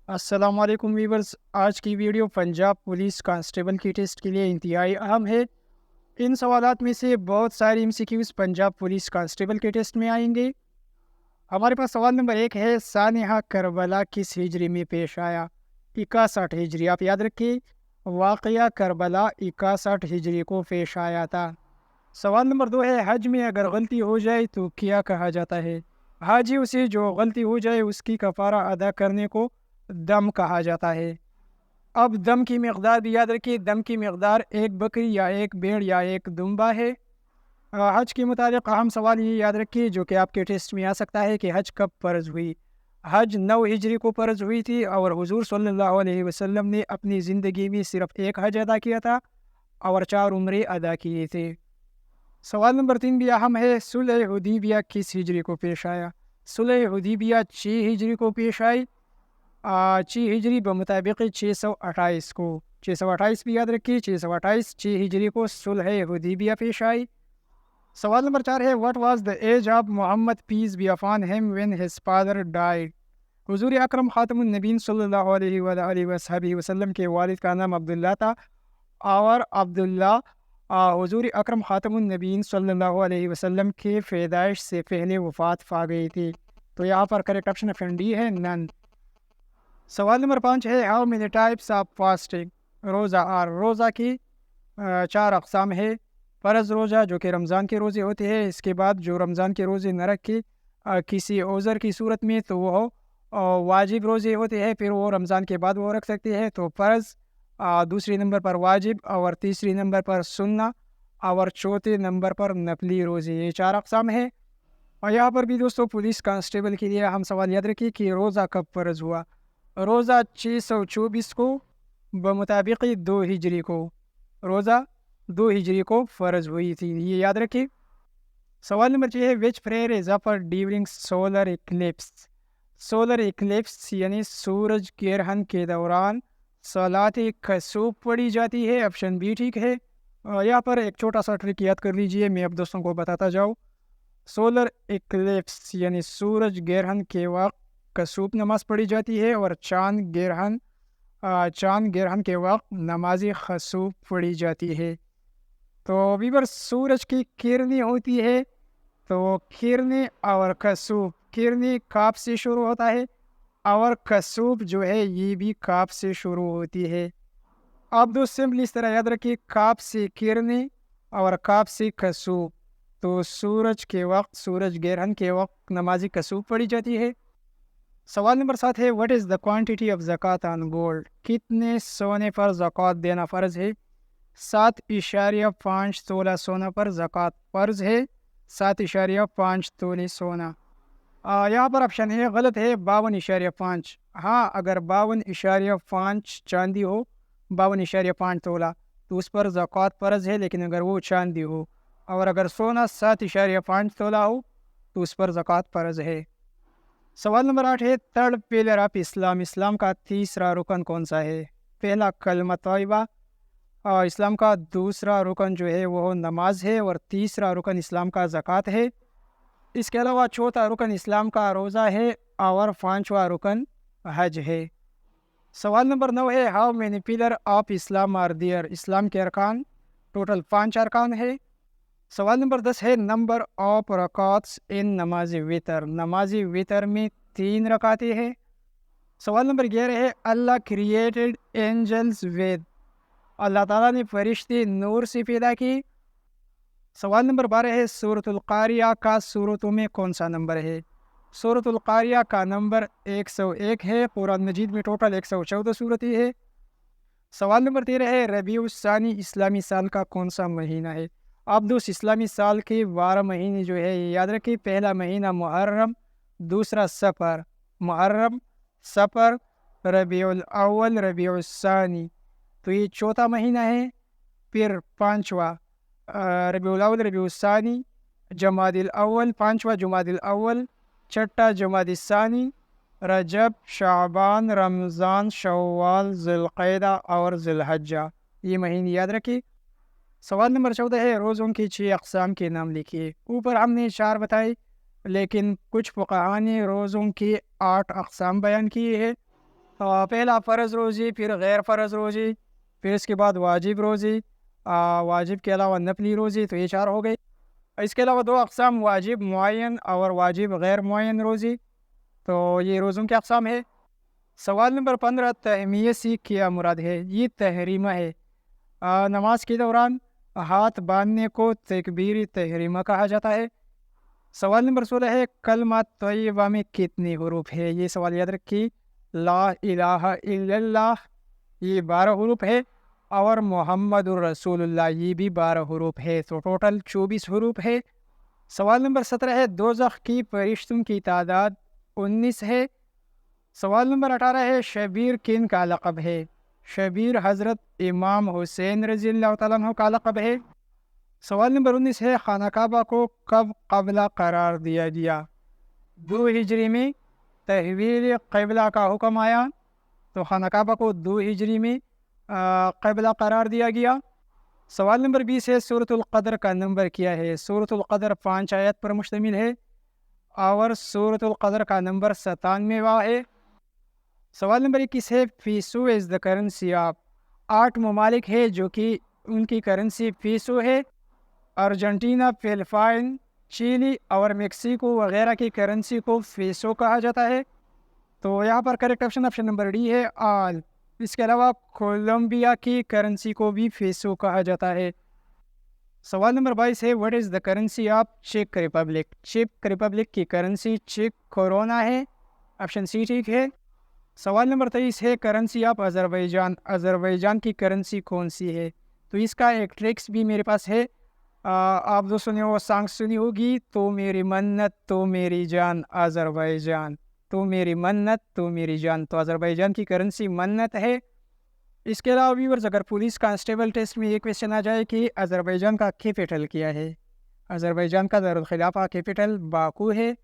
السلام علیکم ویورز، آج کی ویڈیو پنجاب پولیس کانسٹیبل کی ٹیسٹ کے لیے انتہائی اہم ہے۔ ان سوالات میں سے بہت ساری MCQs پنجاب پولیس کانسٹیبل کے ٹیسٹ میں آئیں گے۔ ہمارے پاس سوال نمبر 1 ہے، سانحہ کربلا کس ہجری میں پیش آیا؟ 61 ہجری۔ آپ یاد رکھیے، واقعہ کربلا 61 ہجری کو پیش آیا تھا۔ سوال نمبر 2 ہے، حج میں اگر غلطی ہو جائے تو کیا کہا جاتا ہے؟ حاجی اسے جو غلطی ہو جائے اس کی کفارہ ادا کرنے کو دم کہا جاتا ہے۔ اب دم کی مقدار بھی یاد رکھیے، دم کی مقدار ایک بکری یا ایک بھیڑ یا ایک دمبا ہے۔ حج کے متعلق اہم سوال یہ یاد رکھیے جو کہ آپ کے ٹیسٹ میں آ سکتا ہے کہ حج کب فرض ہوئی؟ حج 9 ہجری کو فرض ہوئی تھی اور حضور صلی اللہ علیہ وسلم نے اپنی زندگی میں صرف ایک حج ادا کیا تھا اور 4 عمرے ادا کیے تھے۔ سوال نمبر 3 بھی اہم ہے، صلح حدیبیہ کس ہجری کو پیش آیا؟ صلح حدیبیہ 6 ہجری کو پیش آئی۔ 6 ہجری بمطابق 628 کو، 628 بھی یاد رکھیے، 628 6 ہجری کو صلح حدیبیہ پیش آئی۔ سوال نمبر 4 ہے، what was the age of Muhammad peace be upon him when his father died? حضور اکرم خاتم النبین صلی اللہ علیہ وآلہ وصحبہ وسلم کے والد کا نام عبداللہ تھا اور عبداللہ حضور اکرم خاتم النبین صلی اللہ علیہ وسلم کے پیدائش سے پہلے وفات پا گئی تھی، تو یہاں پر کریکٹ آپشن آپشن ڈی ہے، نن۔ سوال نمبر 5 ہے، how many types of fasting? روزہ کی 4 اقسام ہے۔ فرض روزہ جو کہ رمضان کے روزے ہوتے ہیں، اس کے بعد جو رمضان کے روزے نہ رکھے کسی عذر کی صورت میں تو وہ واجب روزے ہوتے ہیں، پھر وہ رمضان کے بعد وہ رکھ سکتے ہیں، تو فرض، دوسری نمبر پر واجب، اور تیسری نمبر پر سنہ، اور چوتھے نمبر پر نفلی روزے، یہ 4 اقسام ہے۔ اور یہاں پر بھی دوستو پولیس کانسٹیبل کے لیے ہم سوال یاد رکھیے کہ روزہ کب فرض ہوا؟ روزہ 624 کو بمطابق 2 ہجری کو، روزہ 2 ہجری کو فرض ہوئی تھی، یہ یاد رکھیے۔ سوال نمبر 6 ہے، which prayer is offered during solar eclipse? Solar eclipse یعنی سورج گرہن کے دوران صلاۃ کسوف پڑھی جاتی ہے، آپشن بی ٹھیک ہے۔ یہاں پر ایک چھوٹا سا ٹرک یاد کر لیجئے، میں اب دوستوں کو بتاتا جاؤں۔ سولر ایکلپس یعنی سورج گرہن کے وقت کسوف نماز پڑھی جاتی ہے، اور چاند گرہن کے وقت نماز خسوف پڑھی جاتی ہے۔ تو ویور سورج کی کرنیں ہوتی ہے، تو کرنیں اور کسوف، کرنیں کاف سے شروع ہوتا ہے اور کسوف جو ہے یہ بھی کاف سے شروع ہوتی ہے۔ آپ دو سمپل اس طرح یاد رکھیے، کاف سے کرنیں اور کاف سے کسوف، تو سورج کے وقت، سورج گرہن کے وقت نماز کسوف پڑھی جاتی ہے۔ سوال نمبر 7 ہے، what is the quantity of زکوٰۃ آن گولڈ؟ کتنے سونے پر زکوٰۃ دینا فرض ہے؟ 7.5 تولہ سونا پر زکوٰۃ فرض ہے، 7.5 تولے سونا۔ یہاں پر آپشن ہے غلط ہے، 52.5۔ ہاں، اگر 52.5 چاندی ہو، 52.5 تولہ، تو اس پر زکوٰۃ فرض ہے، لیکن اگر وہ چاندی ہو، اور اگر سونا 7.5 تولہ ہو تو اس پر زکوٰۃ فرض ہے۔ سوال نمبر 8 ہے، تھرڈ پلر آف اسلام، اسلام کا تیسرا رکن کون سا ہے؟ پہلا کلمہ طیبہ، اور اسلام کا دوسرا رکن جو ہے وہ نماز ہے، اور تیسرا رکن اسلام کا زکوٰۃ ہے۔ اس کے علاوہ چوتھا رکن اسلام کا روزہ ہے، اور 5واں رکن حج ہے۔ سوال نمبر 9 ہے، how many pillar of Islam are there? اسلام کے ارکان ٹوٹل 5 ارکان ہے۔ سوال نمبر 10 ہے، نمبر آف رکعتس ان نماز وطر؟ نماز وطر میں 3 رکعتیں ہیں۔ سوال نمبر 11 ہے، اللہ کریٹڈ اینجلز ود؟ اللہ تعالیٰ نے فرشتے نور سے پیدا کی۔ سوال نمبر 12 ہے، سورۃ القاریہ کا سورتوں میں کون سا نمبر ہے؟ سورۃ القاریہ کا نمبر 101 ہے، قرآن مجید میں ٹوٹل 114 سورتیں ہے۔ سوال نمبر 13 ہے، ربیع الثانی اسلامی سال کا کون سا مہینہ ہے؟ آپ دوست اسلامی سال کے 12 مہینے جو ہے یہ یاد رکھیں، پہلا مہینہ محرم، دوسرا صفر، محرم، صفر، ربیع الاول، ربیع الثانی، تو یہ چوتھا مہینہ ہے۔ پھر 5واں ربیع الاول، ربیع الثانی، جمادی الاول، 5واں جمادی الاول، چھٹا جمادی الثانی، رجب، شعبان، رمضان، شوال، ذوالقعدہ اور ذی الحجہ، یہ مہینے یاد رکھیے۔ سوال نمبر 14 ہے، روزوں کی 6 اقسام کے نام لکھیے۔ اوپر ہم نے 4 بتائی، لیکن کچھ فقہاء نے روزوں کی 8 اقسام بیان کیے ہیں۔ पहला फ़र्ज़ रोज़ी, फिर गैर फ़र्ज़ रोज़ी, फिर इसके बाद वाजिब रोज़ी, वाजिब के अलावा नफली रोज़ी, तो ये 4 हो गए। इसके अलावा 2 अक़साम वाजिब मुअय्यन और वाजिब गैर मुअय्यन रोज़ी, तो ये रोज़ों की अक़साम है। सवाल नंबर 15, तहमिये से क्या मुराद है? ये तहरीमा है। नमाज के दौरान हाथ बांधने को तकबीर तहरीमा कहा जाता है। सवाल नंबर 16 है, कलमा तय्यबा में कितने हुरूफ है? ये सवाल याद रखिए। ला इलाहा इल्लल्लाह ये 12 हुरूफ है और मोहम्मदुर रसूलुल्लाह ये भी 12 हुरूफ है, तो टोटल 24 हुरूफ है। सवाल नंबर 17 है, दोज़ख की फरिश्तों की तादाद 19 है। सवाल नंबर 18 है, शबीर किन का लक़ब है? शबीर हज़रत इमाम हुसैन रज़ियल्लाहु तआला अन्हु का लक़ब है। सवाल नंबर 19 है, खाना काबा को कब क़िबला करार दिया गया? 2 हिजरी में तहवील क़िबला का हुक्म आया, तो खाना काबा को 2 हिजरी में क़िबला करार दिया गया। सवाल नंबर 20 है, सूरतुल क़द्र का नंबर क्या है? सूरतुल क़द्र 5 आयत पर मुश्तमिल है और सूरतुल क़द्र का नंबर 97वां है। सवाल नंबर 21 है, फ़ीसो इज़ द करेंसी ऑफ 8 ममालिक है जो कि उनकी करेंसी फ़ीसो है। अर्जेंटीना, फ़िलिपाइन, चिली और मेक्सिको वगैरह की करेंसी को फ़ीसो कहा जाता है, तो यहाँ पर correct option option number D है ऑल। इसके अलावा कोलंबिया की करेंसी को भी फ़ीसो कहा जाता है। सवाल नंबर 22 है, what is the currency of चेक रिपब्लिक? चेक रिपब्लिक की करेंसी चेक कोरोना है, ऑप्शन सी ठीक है। सवाल नंबर 23 है, करेंसी ऑफ अज़रबैजान, अज़रबैजान की करेंसी कौन सी है? तो इसका एक ट्रिक्स भी मेरे पास है। आप दोस्तों ने वो सॉन्ग सुनी होगी, तो मेरी मन्नत तो मेरी जान अज़रबैजान, तो मेरी मन्नत तो मेरी जान, तो अज़रबैजान की करेंसी मन्नत है। इसके अलावा व्यूअर्स, अगर पुलिस कांस्टेबल टेस्ट में ये क्वेश्चन आ जाए कि अज़रबैजान का कैपिटल क्या है? अज़रबैजान का दारुल खिलाफा कैपिटल बाकू है।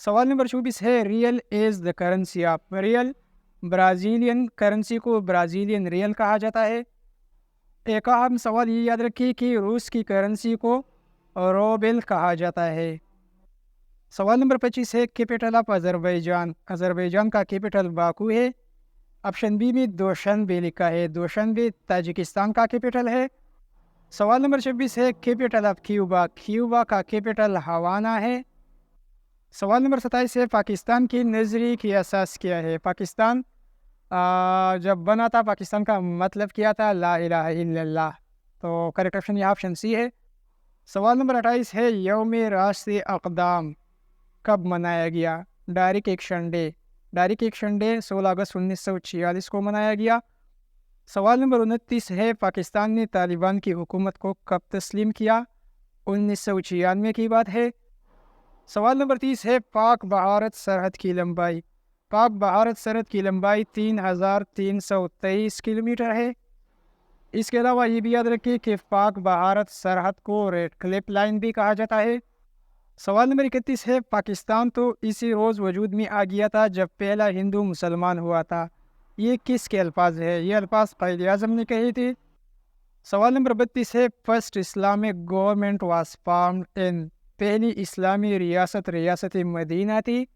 सवाल नंबर 24 है, real is the currency of, real Brazilian currency को ब्राज़ीलियन रियल कहा जाता है। एक अहम सवाल ये याद रखिए कि रूस की करेंसी को रूबल कहा जाता है। सवाल नंबर 25 है, कैपिटल ऑफ अज़रबैजान, अज़रबैजान का कैपिटल बाकू है। ऑप्शन बी में दोशंबे लिखा है, दोशंबे ताजिकिस्तान का कैपिटल है। सवाल नंबर 26 है, कैपिटल ऑफ क्यूबा, क्यूबा का कैपिटल हवाना है। सवाल नंबर 27 है, पाकिस्तान की नज़रिए की असास क्या है? पाकिस्तान जब बना था, पाकिस्तान का मतलब क्या था? ला इलाहा इल्लल्लाह, तो करेक्ट ऑप्शन यहाँ ऑप्शन सी है। सवाल नंबर 28 है, यौम रास्ते अक़दाम कब मनाया गया? Direct action day, direct action day 16 अगस्त 1946 को मनाया गया। सवाल नंबर 29 है, पाकिस्तान ने तालिबान की हुकूमत को कब तस्लीम किया? 1996 की बात है। सवाल नंबर 30 है, पाक भारत सरहद की लंबाई, पाक भारत सरहद की लंबाई 3323 किलोमीटर है। इसके अलावा ये भी याद रखिए कि पाक भारत सरहद को रेड क्लिफ लाइन भी कहा जाता है। सवाल नंबर 31 है, पाकिस्तान तो इसी रोज़ वजूद में आ गया था जब पहला हिंदू मुसलमान हुआ था, ये किसके अल्फाज है? ये अल्फाज क़ाइद आज़म ने कहे थे। सवाल नंबर 32 है, first Islamic government was formed in, पहली इस्लामी रियासत रियासत मदीना थी।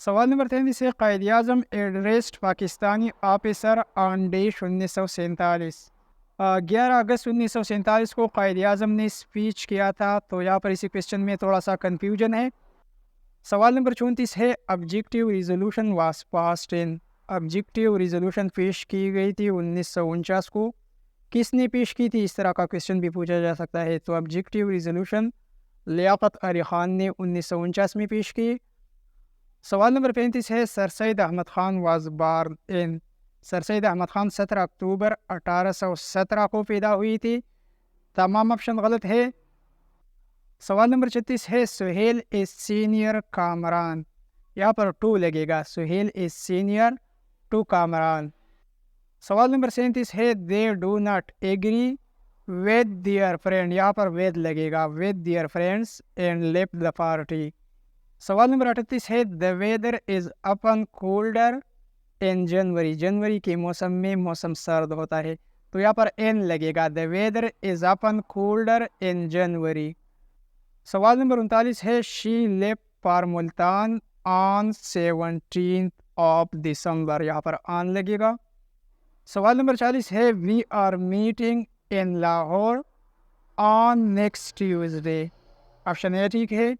सवाल नंबर 33 है, Quaid Azam addressed Pakistani officer on day 1947, 11 अगस्त 1947 को क़ाइद आज़म ने स्पीच किया था, तो यहाँ पर इसी क्वेश्चन में थोड़ा सा कन्फ्यूजन है। सवाल नंबर 34 है, objective resolution was passed in, objective resolution पेश की गई थी 1949 को, किसने पेश की थी? इस तरह का क्वेश्चन भी पूछा जा सकता है। तो ऑब्जेक्टिव रिजोल्यूशन लियाकत अली ख़ान ने 1949 में पेश की। सवाल नंबर 35 है, sir Syed Ahmad Khan was born in, sir Syed Ahmad Khan 17 अक्टूबर 1817 को पैदा हुई थी। तमाम ऑप्शन गलत है। सवाल नंबर 36 है, सुहेल इज सीनियर कामरान, यहाँ पर 2 लगेगा, Suhail is senior to Kamran. सवाल नंबर 37 है, they do not agree with their friend, यहाँ पर विद लगेगा, with their friends and left the party. सवाल नंबर 38 है, the weather is often colder in January, जनवरी के मौसम में मौसम सर्द होता है, तो यहाँ पर एन लगेगा, the weather is often colder in January. सवाल नंबर 39 है, she left for Multan on 17 of December, यहाँ पर ऑन लगेगा। सवाल नंबर 40 है we are meeting in Lahore on next Tuesday, option A ठीक है।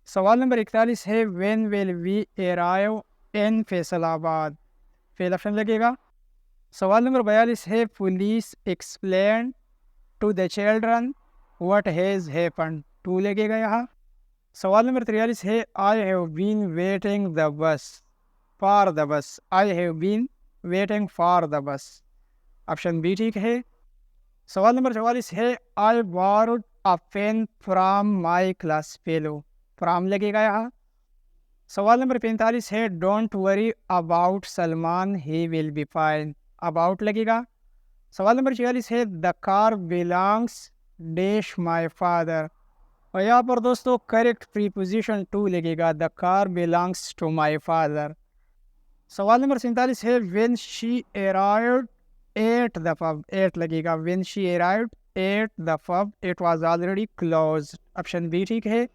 सवाल नंबर 41 है when will we arrive in Faisalabad, फेल ऑप्शन लगेगा। सवाल नंबर 42 है police explain to the children what has happened, to लगेगा यहाँ। सवाल नंबर 43 है I have been waiting the bus for the bus, I have been waiting for the bus, option B ठीक है। सवाल नंबर 44 है I borrowed a pen from my class fellow, from लगेगा यहाँ। सवाल नंबर 45 है don't worry about Salman he will be fine, about लगेगा। सवाल नंबर 46 है the car belongs dash my father, और यहाँ पर दोस्तों करेक्ट प्रीपोजिशन टू लगेगा, the car belongs to my father. सवाल नंबर 47 है when she arrived at the pub, at लगेगा, when she arrived at the pub it was already closed, option B ठीक है।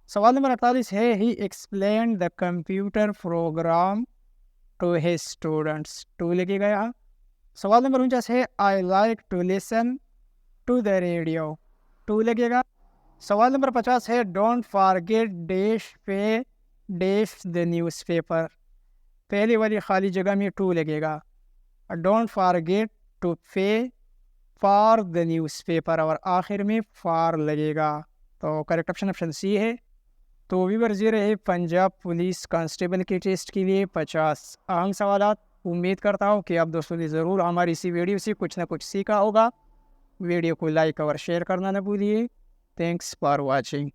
सवाल नंबर 48 है he explained the computer program to his students, to लगेगा यहाँ। सवाल नंबर 49 है I like to listen to the radio, to लगेगा। सवाल नंबर 50 है डोंट फॉरगेट डैश पे डैश द न्यूज़पेपर, पहली वाली खाली जगह में टू लगेगा, डोंट फॉरगेट टू पे फॉर द न्यूज़पेपर, और आखिर में फॉर लगेगा। तो करेक्ट ऑप्शन ऑप्शन सी है। तो व्यूअर्स ये रहे पंजाब पुलिस कांस्टेबल के टेस्ट के लिए 50 अहम सवालात। उम्मीद करता हूँ कि आप दोस्तों ने ज़रूर हमारी इसी वीडियो से कुछ ना कुछ सीखा होगा। वीडियो को लाइक और शेयर करना न भूलिए। Thanks for watching.